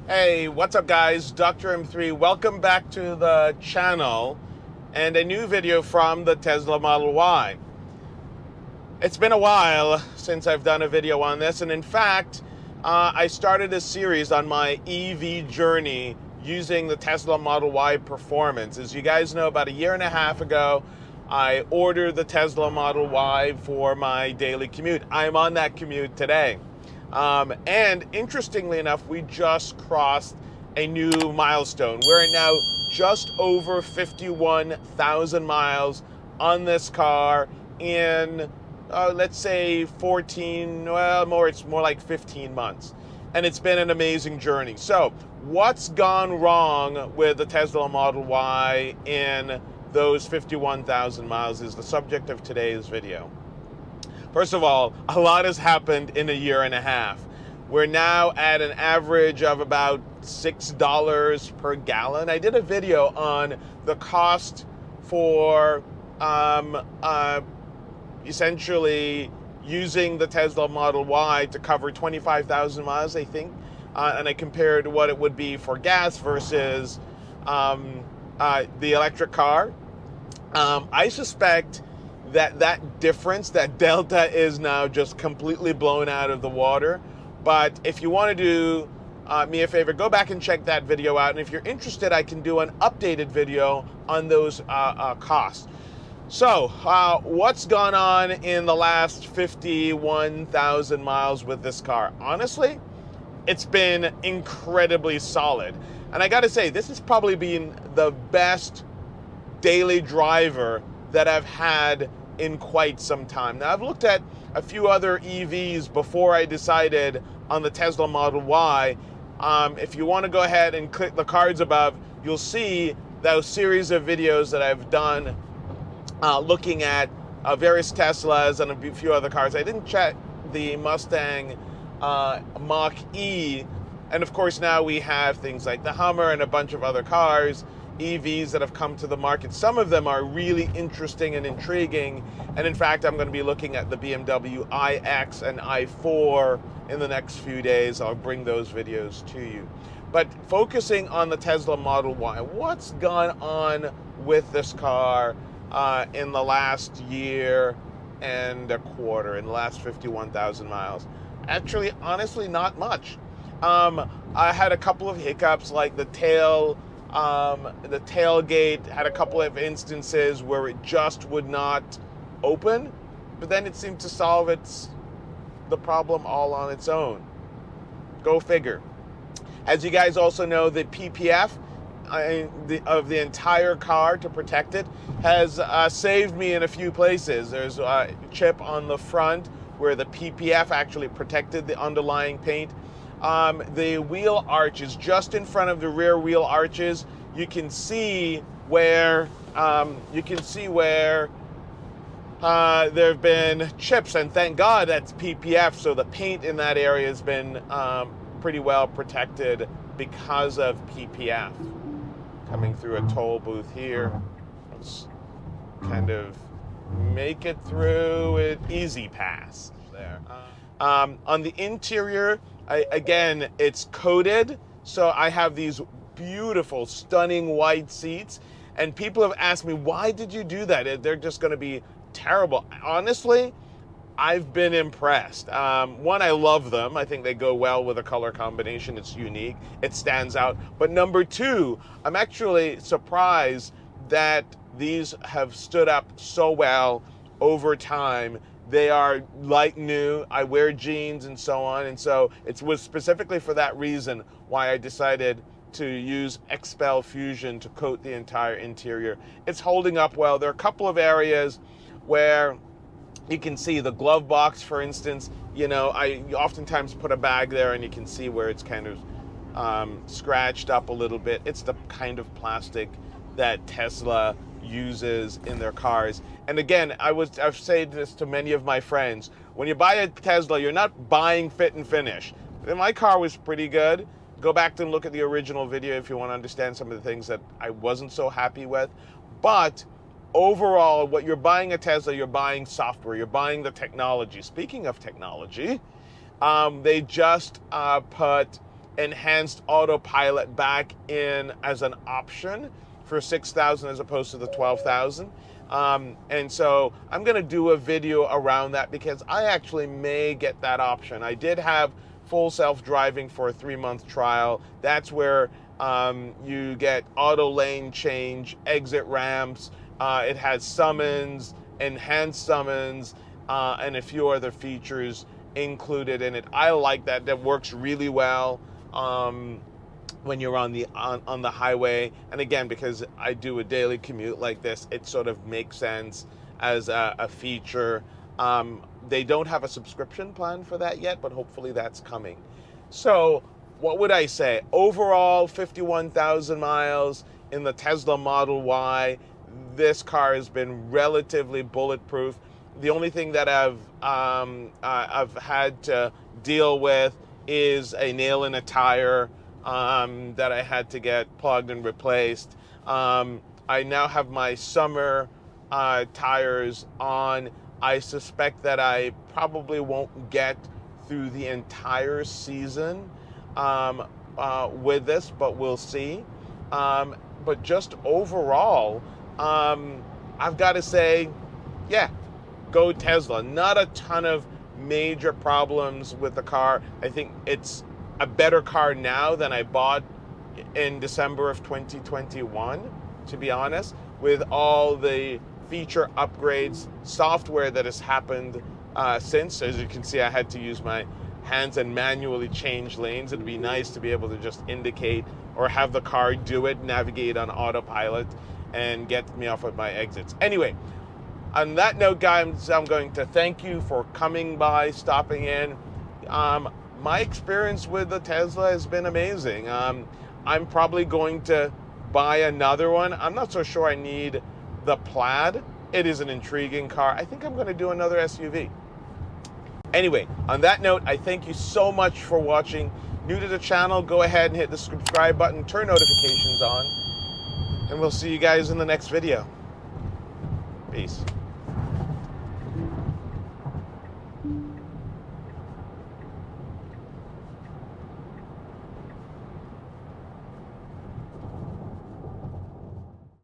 Hey, what's up guys? Dr. M3, welcome back to the channel and a new video from the Tesla Model Y. It's been a while since I've done a video on this, and in fact, I started a series on my EV journey using the Tesla Model Y Performance. As you guys know, about a year and a half ago, I ordered the Tesla Model Y for my daily commute. I'm on that commute today. And interestingly enough, we just crossed a new milestone. We're now just over 51,000 miles on this car in, let's say 14, it's more like 15 months. And it's been an amazing journey. So what's gone wrong with the Tesla Model Y in those 51,000 miles is the subject of today's video. First of all, a lot has happened in a year and a half. We're now at an average of about $6 per gallon. I did a video on the cost for essentially using the Tesla Model Y to cover 25,000 miles, I think. And I compared what it would be for gas versus the electric car. I suspect that difference, that delta, is now just completely blown out of the water. But if you want to do me a favor, go back and check that video out. And if you're interested, I can do an updated video on those costs. So what's gone on in the last 51,000 miles with this car? Honestly, it's been incredibly solid. And I got to say, this has probably been the best daily driver that I've had in quite some time. Now, I've looked at a few other EVs before I decided on the Tesla Model Y. If you want to go ahead and click the cards above, you'll see those series of videos that I've done looking at various Teslas and a few other cars. I didn't check the Mustang Mach-E, and of course now we have things like the Hummer and a bunch of other cars, EVs that have come to the market. Some of them are really interesting and intriguing, and in fact I'm going to be looking at the BMW iX and i4 in the next few days. I'll bring those videos to you. But focusing on the Tesla Model Y, what's gone on with this car in the last year and a quarter, in the last 51,000 miles? Actually, honestly, not much. I had a couple of hiccups, like the tailgate had a couple of instances where it just would not open, but then it seemed to solve the problem all on its own. Go figure. As you guys also know, the PPF of the entire car to protect it has saved me in a few places. There's a chip on the front where the PPF actually protected the underlying paint. The wheel arches, just in front of the rear wheel arches, you can see where there have been chips, and thank God that's PPF, so the paint in that area has been pretty well protected because of PPF. Coming through a toll booth here, let's kind of make it through with easy pass there. On the interior, again, it's coated, so I have these beautiful, stunning white seats, and people have asked me, why did you do that? They're just going to be terrible. Honestly, I've been impressed. One, I love them. I think they go well with a color combination. It's unique. It stands out. But number two, I'm actually surprised that these have stood up so well over time. They are like new. I wear jeans and so on. And so it was specifically for that reason why I decided to use XPEL Fusion to coat the entire interior. It's holding up well. There are a couple of areas where you can see the glove box, for instance. You know, I oftentimes put a bag there and you can see where it's kind of scratched up a little bit. It's the kind of plastic that Tesla uses in their cars. And again, I've said this to many of my friends. When you buy a Tesla, you're not buying fit and finish. My car was pretty good. Go back and look at the original video if you want to understand some of the things that I wasn't so happy with. But overall, what you're buying a Tesla, you're buying software, you're buying the technology. Speaking of technology, they just put enhanced autopilot back in as an option for 6,000 as opposed to the 12,000. And so I'm going to do a video around that because I actually may get that option. I did have full self-driving for a 3-month trial. That's where you get auto lane change, exit ramps. It has summons, enhanced summons, and a few other features included in it. I like that. That works really well when you're on the highway. And again, because I do a daily commute like this, it sort of makes sense as a feature. They don't have a subscription plan for that yet, but hopefully that's coming. So what would I say? Overall, 51,000 miles in the Tesla Model Y. This car has been relatively bulletproof. The only thing that I've had to deal with is a nail in a tire that I had to get plugged and replaced. I now have my summer tires on. I suspect that I probably won't get through the entire season with this, but we'll see. But just overall, I've got to say, yeah, go Tesla. Not a ton of major problems with the car. I think it's a better car now than I bought in December of 2021, to be honest, with all the feature upgrades, software that has happened since. As you can see, I had to use my hands and manually change lanes. It'd be nice to be able to just indicate or have the car do it, navigate on autopilot, and get me off of my exits. Anyway, on that note, guys, I'm going to thank you for coming by, stopping in. My experience with the Tesla has been amazing. I'm probably going to buy another one. I'm not so sure I need the Plaid. It is an intriguing car. I think I'm going to do another SUV. Anyway, on that note, I thank you so much for watching. New to the channel, go ahead and hit the subscribe button, turn notifications on, and we'll see you guys in the next video. Peace.